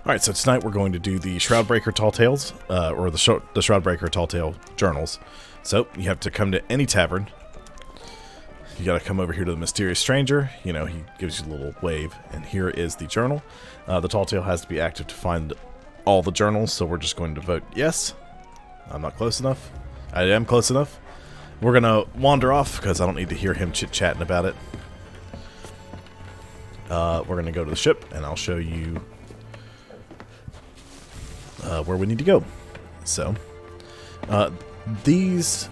Alright, so tonight we're going to do the Shroudbreaker Tall Tales, or the Shroudbreaker Tall Tale journals. So, you have to come to any tavern. You gotta come over here to the Mysterious Stranger. You know, he gives you a little wave, and here is the journal. The Tall Tale has to be active to find all the journals, so we're just going to vote yes. I'm not close enough. I am close enough. We're gonna wander off, because I don't need to hear him chit-chatting about it. We're gonna go to the ship, and I'll show you where we need to go. So, these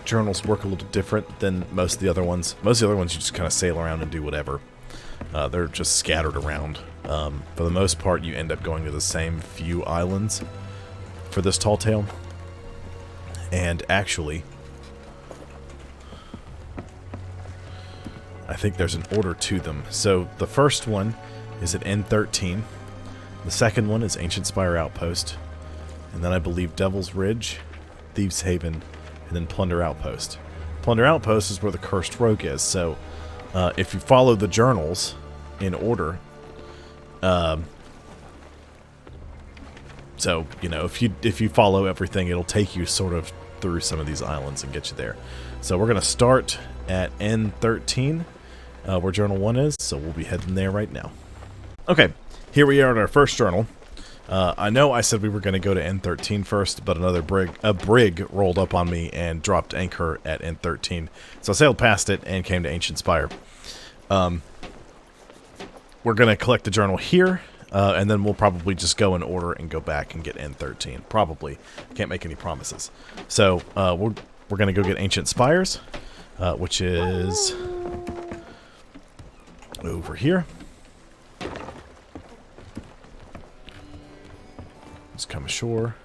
journals work a little different than most of the other ones. Most of the other ones you just kind of sail around and do whatever. They're just scattered around. For the most part, you end up going to the same few islands for this Tall Tale. And actually, I think there's an order to them. So the first one is at N13. The second one is Ancient Spire Outpost. And then I believe Devil's Ridge, Thieves Haven, and then Plunder Outpost. Plunder Outpost is where the Cursed Rogue is. So if you follow the journals in order, so you know, if you follow everything, it'll take you sort of through some of these islands and get you there. So we're gonna start at N13, where Journal 1 is. So we'll be heading there right now. Okay. Here we are in our first journal. I know I said we were going to go to N13 first, but a brig rolled up on me and dropped anchor at N13. So I sailed past it and came to Ancient Spire. We're going to collect the journal here, and then we'll probably just go in order and go back and get N13. Probably. Can't make any promises. So we're going to go get Ancient Spires, which is over here. Let's come ashore.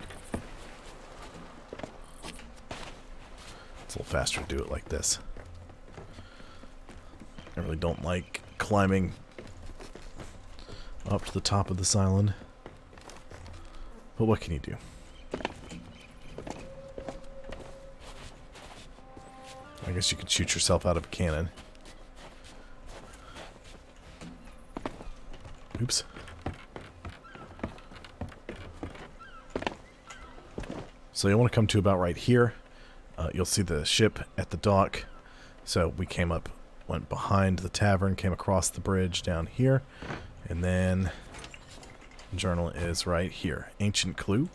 It's a little faster to do it like this. I really don't like climbing up to the top of this island. But what can you do? I guess you could shoot yourself out of a cannon. Oops. So you want to come to about right here. You'll see the ship at the dock. So we came up, went behind the tavern, came across the bridge down here, and then the journal is right here. Ancient Clue.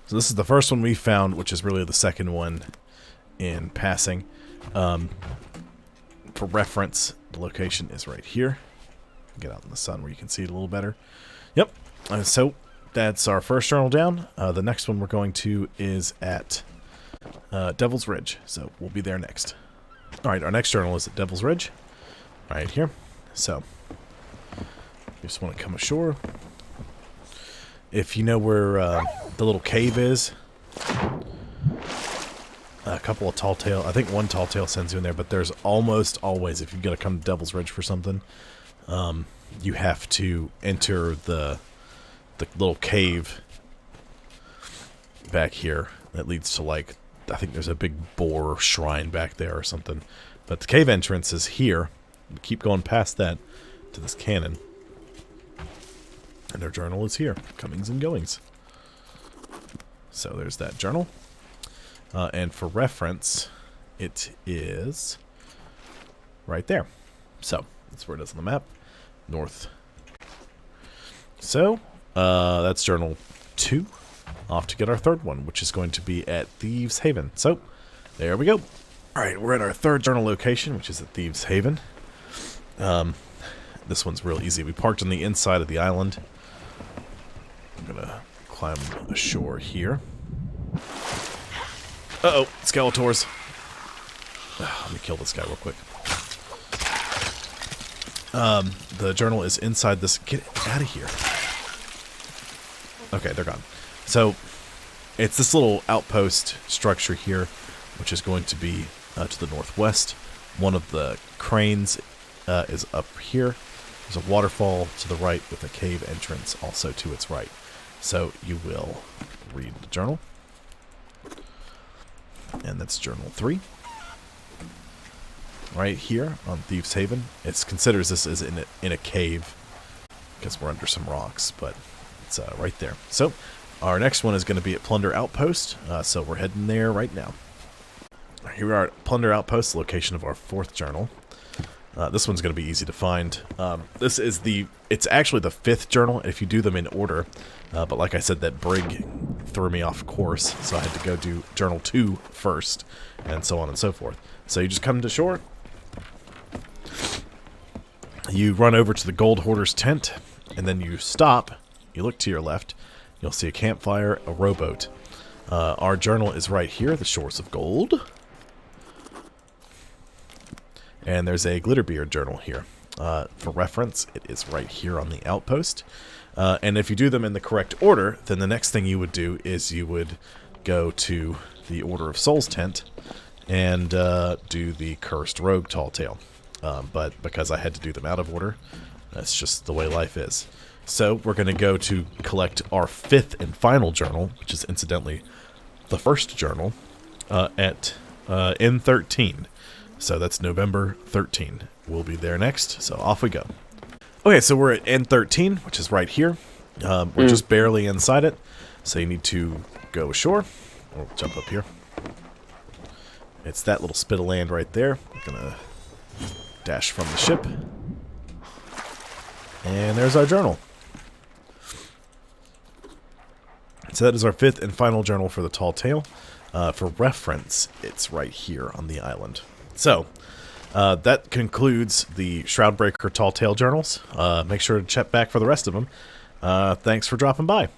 So this is the first one we found, which is really the second one in passing. For reference, the location is right here. Get out in the sun where you can see it a little better. Yep. So that's our first journal down. The next one we're going to is at Devil's Ridge, so we'll be there next. Alright, our next journal is at Devil's Ridge, right here. So, you just want to come ashore. If you know where the little cave is, a couple of Tall Tale, I think one Tall Tale sends you in there, but there's almost always, if you've got to come to Devil's Ridge for something, you have to enter the little cave back here that leads to, like, I think there's a big boar shrine back there or something. But the cave entrance is here. We keep going past that to this cannon. And our journal is here. Comings and goings. So there's that journal. And for reference, it is right there. So that's where it is on the map. North. So that's journal 2. Off to get our third one, which is going to be at Thieves Haven. So, there we go. Alright, we're at our third journal location, which is at Thieves Haven. This one's real easy. We parked on the inside of the island. I'm gonna climb ashore here. Uh-oh, Skeletors. Let me kill this guy real quick. The journal is inside this... Get out of here. Okay, they're gone. So, it's this little outpost structure here, which is going to be to the northwest. One of the cranes is up here. There's a waterfall to the right with a cave entrance also to its right. So, you will read the journal. And that's journal 3. Right here on Thieves Haven. It considers this as in a cave because we're under some rocks, but it's right there. So our next one is going to be at Plunder Outpost, so we're heading there right now. Here we are at Plunder Outpost, the location of our 4th journal. This one's going to be easy to find. It's actually the 5th journal if you do them in order, but like I said, that brig threw me off course, so I had to go do journal 2 first, and so on and so forth. So you just come to shore, you run over to the Gold Hoarder's tent, and then you stop, you look to your left, you'll see a campfire, a rowboat. Our journal is right here, the Shores of Gold. And there's a Glitterbeard journal here. For reference, it is right here on the outpost. And if you do them in the correct order, then the next thing you would do is you would go to the Order of Souls tent and do the Cursed Rogue Tall Tale. But because I had to do them out of order, that's just the way life is. So we're going to go to collect our 5th and final journal, which is incidentally the first journal, at N13. So that's November 13. We'll be there next, so off we go. Okay, so we're at N13, which is right here. We're just barely inside it, so you need to go ashore. We'll jump up here. It's that little spit of land right there. We're going to dash from the ship. And there's our journal. So that is our 5th and final journal for the Tall Tale. For reference, it's right here on the island. So, that concludes the Shroudbreaker Tall Tale journals. Make sure to check back for the rest of them. Thanks for dropping by.